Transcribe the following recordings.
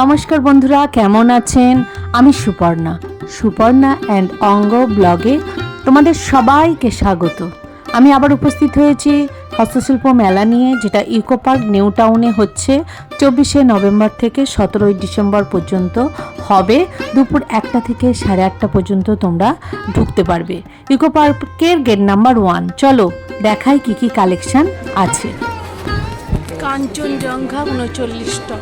নমস্কার বন্ধুরা, কেমন আছেন? আমি সুপর্ণা অ্যান্ড অঙ্গ ব্লগে তোমাদের সবাইকে স্বাগত। আমি আবার উপস্থিত হয়েছি হস্তশিল্প মেলা নিয়ে, যেটা ইকো পার্ক নিউ টাউনে হচ্ছে 24শে নভেম্বর থেকে 17ই ডিসেম্বর পর্যন্ত হবে। দুপুর 1টা থেকে 8:30 পর্যন্ত তোমরা ঢুকতে পারবে। ইকো পার্কের গেট নাম্বার 1। চলো দেখাই কি কি কালেকশন আছে। কাঞ্চনজঙ্ঘা 39টা,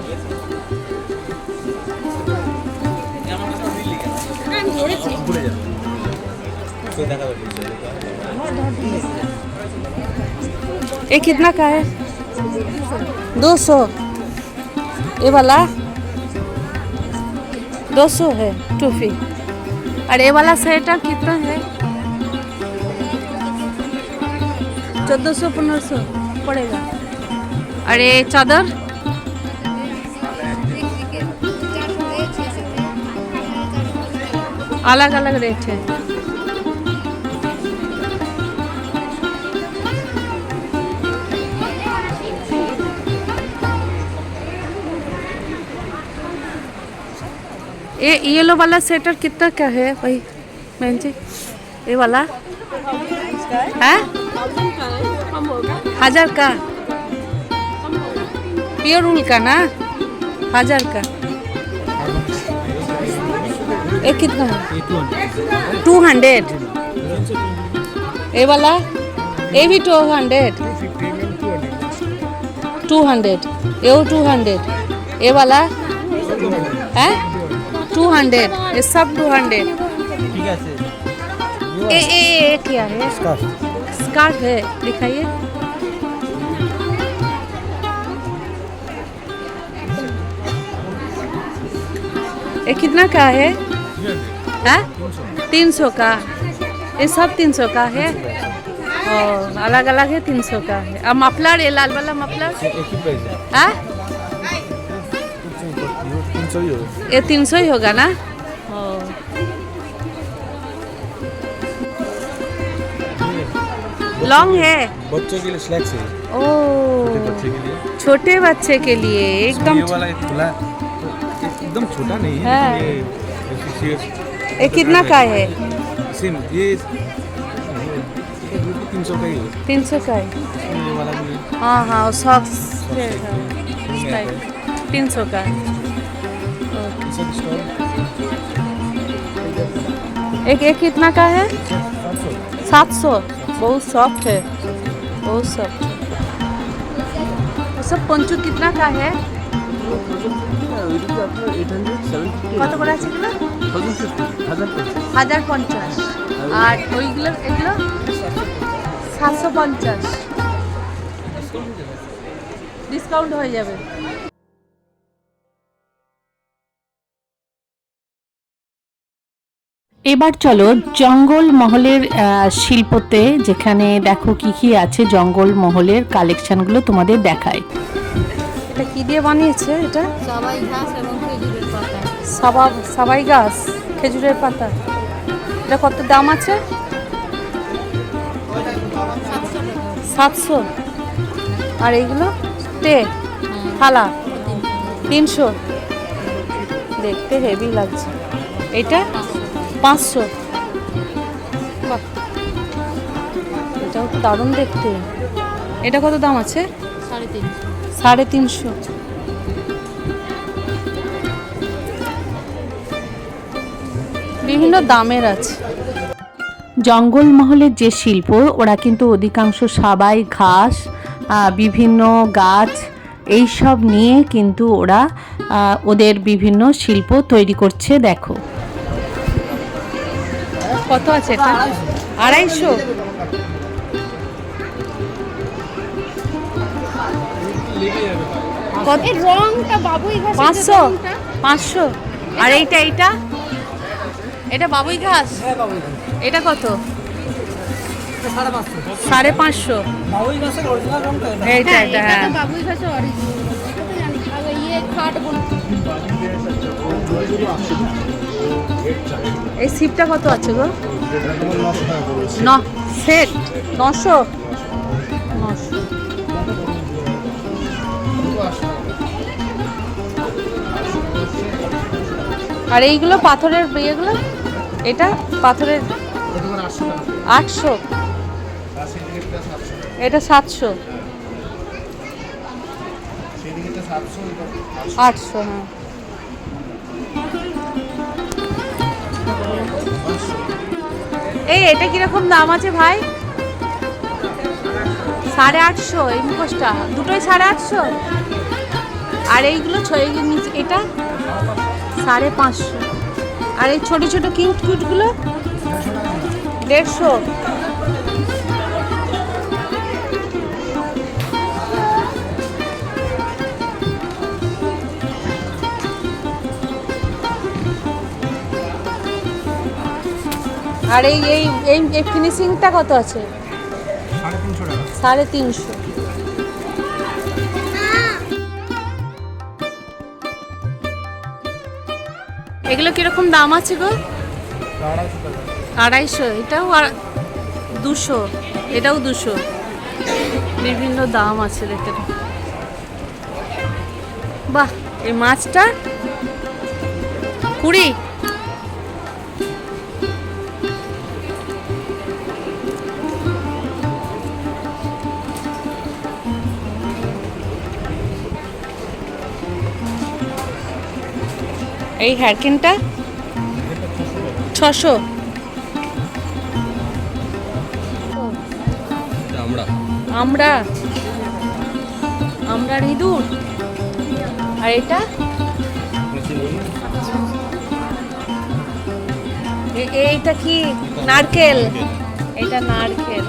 ये कितना का है? 200। ये वाला 200 है टूफी। और ये वाला स्वेटर कितना है? 1400-1500 पड़ेगा। और ये चादर अलग अलग रेट है। ये येलो वाला स्वेटर कितना का है भाई बहन जी? ये वाला है 1000 का, प्योर ऊल का ना, 1000 का। ये कितना है? 200। ये वाला ये भी 200। 200 ये 200। ये वाला है 200। ये सब 200। ये क्या है? स्कार्फ है, दिखाइए। ये कितना का है? 300 का। ये सब 300 का है और अलग अलग है 300 का है। अब मफलर, ये लाल वाला मफलर ये 300 ही होगा ना। लॉन्ग है, बच्चों के लिए स्लैक्स है। ओ छोटे बच्चे के लिए एकदम वाला एकदम छोटा नहीं है, है। ये कितना का है? सेम ये 300 का ही है। 300 का है। ये वाला भी है। हाँ हाँ, सॉक्स 300 का है। एक कितना का है? 700। बहुत सॉफ्ट है, बहुत सॉफ्ट है। सब पंचू कितना का है? কত করে আছে এগুলো? 1050। আর ওইগুলো এগুলো 750। ডিসকাউন্ট হয়ে যাবে। এবার চলো জঙ্গল মহলের শিল্পতে, যেখানে দেখো কি কি আছে জঙ্গল মহলের কালেকশনগুলো তোমাদের দেখায়। এটা কি দিয়ে বানিয়েছে? এটা সবাই ঘাস এবং খেজুরের পাতা। সবাই গাছ, খেজুরের পাতা। এটা কত দাম আছে? 700। আর এইগুলো টে থালা 300। দেখতে হেভি লাগছে। এটা 500। বাহ, এটাও দারুণ দেখতে। এটা কত দাম আছে? 350। বিভিন্ন দামের আছে। জঙ্গলমহলের যে শিল্প, ওরা কিন্তু অধিকাংশ সবাই ঘাস, বিভিন্ন গাছ, এই সব নিয়ে কিন্তু ওরা ওদের বিভিন্ন শিল্প তৈরি করছে। দেখো কত আছে এটা? 250। কত? এই রংটা বাবুই ঘাস 500 500 আর এইটা এটা বাবুই ঘাস। হ্যাঁ বাবুই ঘাস এটা কত? 550 550। বাবুই ঘাসের অরিজিনাল রংটা এটা। এইটা হ্যাঁ, এটা এটা হ্যাঁ তো বাবুই ঘাসের অরিজিনাল। এটা তো জানি আগে খাট বলে। এই সিপটা কত আছে গো? ন সেট 900। আর এইগুলো পাথরের ইয়েগুলো, এটা পাথরের 800, এটা 700, 800 হ্যাঁ। এটা কিরকম দাম আছে ভাই? 850 এই মুখোশটা, দুটোই 850। আর এইগুলো এটা 550। আর এই ছোট ছোট কিউটগুলো 150। আর এই ফিনিশিংটা কত আছে? 350 টাকা। 350। এগুলো কিরকম দাম আছে গো? 250। এটাও 200, এটাও 200। বিভিন্ন দাম আছে দেখতে। বাহ, এই মাছটা 20। এই হ্যারকেনটা 600। আমরার ইঁদুর। আর এটা এইটা কি? নারকেল। এটা নারকেল।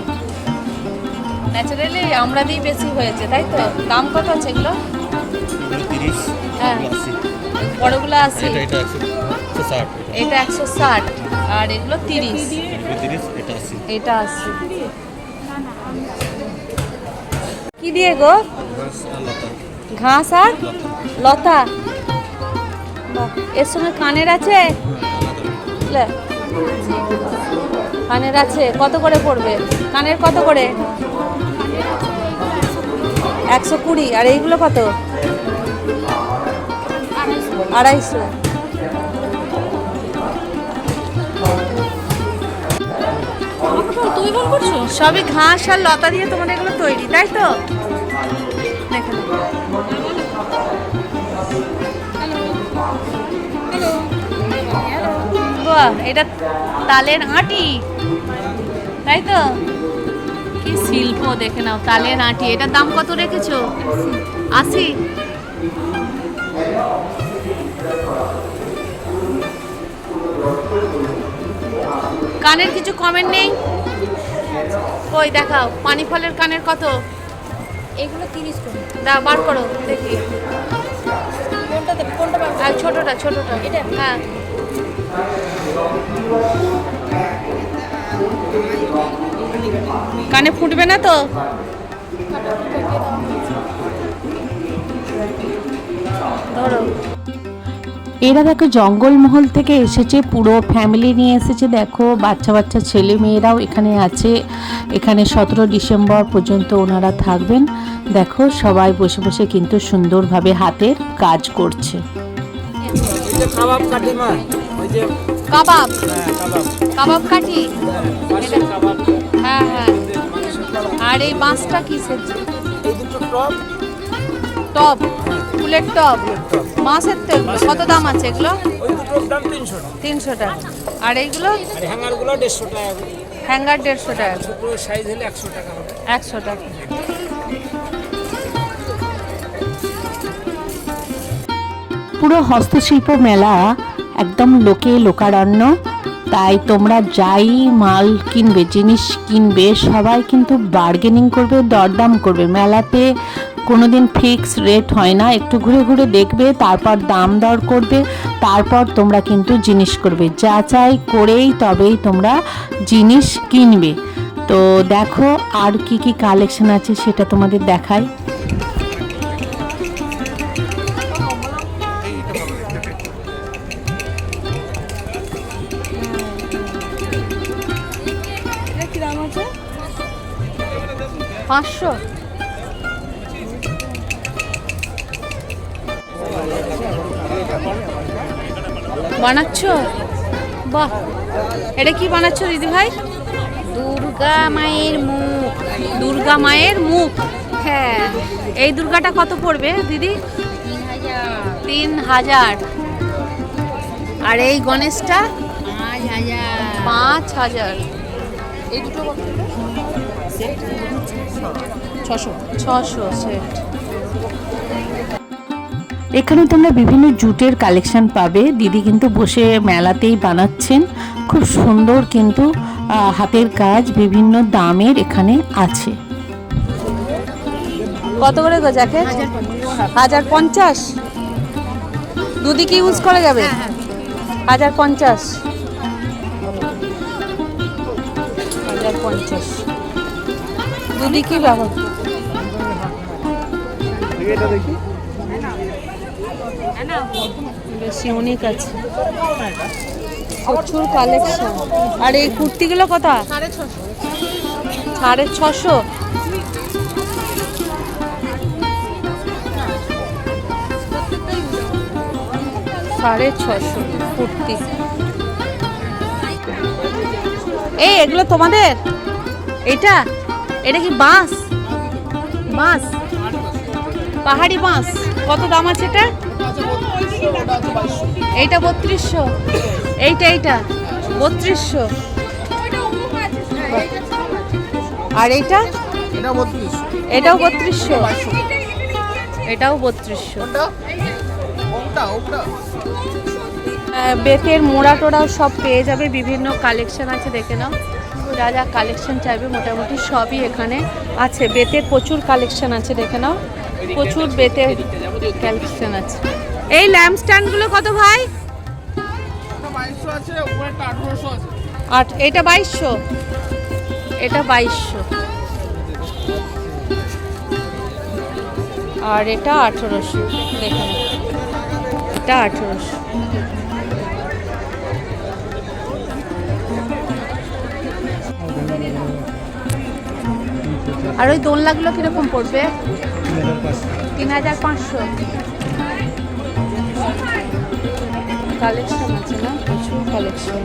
ন্যাচারালি আমরা দিয়ে বেশি হয়েছে তাই তো? দাম কত আছে এগুলো? 30, হ্যাঁ, বড়গুলো 80, এটা 160, এটা 160 আর এগুলো 30, এটা 80। এটা 80। কি দিয়ে গো? ঘাস আর লতা। বাহ, এর সঙ্গে কানের আছে? লে, কানের আছে। কত করে পড়বে? কানের কত করে? 120। আর এইগুলো কত? 250। তুই বল করছো? সবই ঘাস আর লতা দিয়ে তোমার এগুলো তৈরি তাই তো? দেখো বাহ, এটা তালের আঁটি তাই তো? কি শিল্প দেখে নাও, তালের আঁটি। এটার দাম কত রেখেছো? 80। কানের কিছু কমেন্ট নেই? ওই দেখাও, পানি ফলের কানের কত? এগুলো 30 করে। বার করো দেখি। কোনটা বার? আর ছোটটা এটা? হ্যাঁ। কানে ফুটবে না তো? ধরো। এরা দেখো জঙ্গলমহল থেকে এসেছে, পুরো ফ্যামিলি নিয়ে এসেছে। দেখো বাচ্চা বাচ্চা ছেলে মেয়েরাও এখানে আছে। এখানে 17 ডিসেম্বর পর্যন্ত ওনারা থাকবেন। দেখো সবাই বসে বসে কিন্তু সুন্দরভাবে হাতের কাজ করছে। এই যে কাবাব কাটে মা, ওই যে কাবাব, কাবাব, কাবাব কাটি। পাশের কাবাব, হ্যাঁ হ্যাঁ। মানুষের কাবাব। আর এই বাঁশটা কিসের? এই দুটো টপ, টব, ফুলের টব, টপ। বাঁশের তো এগুলো। কত দাম আছে এগুলো? ওই দুটোর দাম 300 টাকা। 300 টাকা। আর এইগুলো? আর হ্যাঙ্গারগুলো 150 টাকা করে। হ্যাঙ্গার 150 টাকা। ছোট সাইজ হলে 100 টাকা হবে। 100 টাকা। পুরো হস্তশিল্প মেলা একদম লোকে লোকারণ্য। তাই তোমরা যাই মাল কিনবে, জিনিস কিনবে, সবাই কিন্তু বার্গেনিং করবে, দরদাম করবে। মেলাতে কোনোদিন ফিক্স রেট হয় না, একটু ঘুরে ঘুরে দেখবে, তারপর দাম দর করবে, তারপর তোমরা কিন্তু জিনিস করবে, যাচাই করেই তবেই তোমরা জিনিস কিনবে। তো দেখো আর কি কি কালেকশন আছে সেটা তোমাদের দেখাই। কি দাম আছে? 500। বানাচ্ছ? বাহ, এটা কি বানাচ্ছ দিদি ভাই? দুর্গা মায়ের মুখ। দুর্গা মায়ের মুখ। হ্যাঁ, এই দুর্গাটা কত পড়বে দিদি? 3000, 3000। আর এই গণেশটা 5000, 5000। এই দুটো সেট 600 সেট। এখানে তোমরা বিভিন্ন জুটের কালেকশন পাবে। দিদি কিন্তু বসে মেলাতেই বানাচ্ছেন, খুব সুন্দর কিন্তু হাতের কাজ, বিভিন্ন দামের এখানে আছে। কত করে গো জ্যাকেট? 1050। দুদি কি ইউজ করা যাবে? 1050। 1050 দুদি কি ব্যবহার? বেশ ইউনিক আছে, প্রচুর কালেকশন। আর এই কুর্তিগুলো কত? 650। সাড়ে 600 কুর্তি। এই এগুলো তোমাদের? এটা এটা কি বাঁশ? বাঁশ, পাহাড়ি বাঁশ। কত দাম আছে এটা? এইটা 3200। এইটা 3200। আর এইটা? এটাও 3200। এটাও 3200। বেতের মোড়া টোড়াও সব পেয়ে যাবে, বিভিন্ন কালেকশন আছে, দেখে নাও। যা যা কালেকশন চাইবে মোটামুটি সবই এখানে আছে। বেতের প্রচুর কালেকশন আছে, দেখে নাও, প্রচুর বেতের কালেকশন আছে। এই ল্যাম্প স্ট্যান্ডগুলো কত ভাই? 2200 আছে, উপরেরটা 1800 আছে। আর এটা 2200। এটা 2200। আর এটা 1800। দেখে নাও, এটা 1800। আর ওই দোলনাগুলো কিরকম পড়বে? 3500। কালেকশন আছে না, প্রচুর কালেকশন।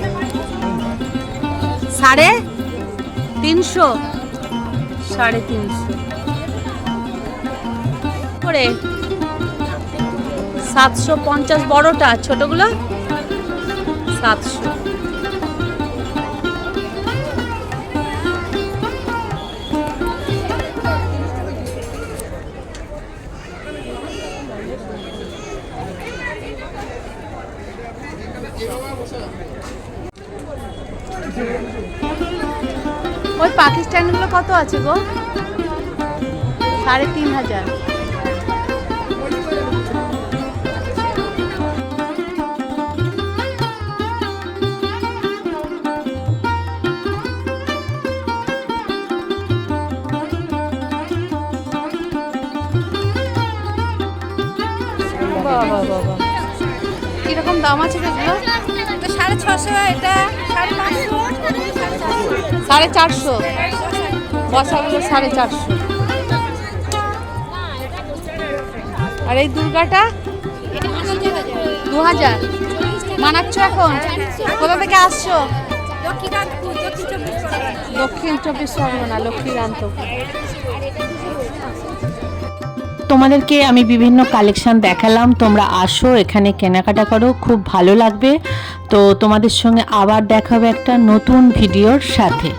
350। 350 করে 750 বড়টা, ছোটগুলো 700। ওই পাকিস্তানগুলো কত আছে গো? 3500। বাবা বাবা, কিরকম দাম আছে এগুলো? 650, এটা 550, 450। বসাগুলো 450। আর এই দুর্গাটা 2000। মানাচ্ছ এখন? কোথা থেকে আসছো? দক্ষিণ 24 পরগনা, লক্ষ্মীকান্তপুর। তোমাদেরকে আমি বিভিন্ন কালেকশন দেখালাম, তোমরা আসো এখানে কেনাকাটা করো, খুব ভালো লাগবে। তো তোমাদের সঙ্গে আবার দেখা হবে একটা নতুন ভিডিওর সাথে।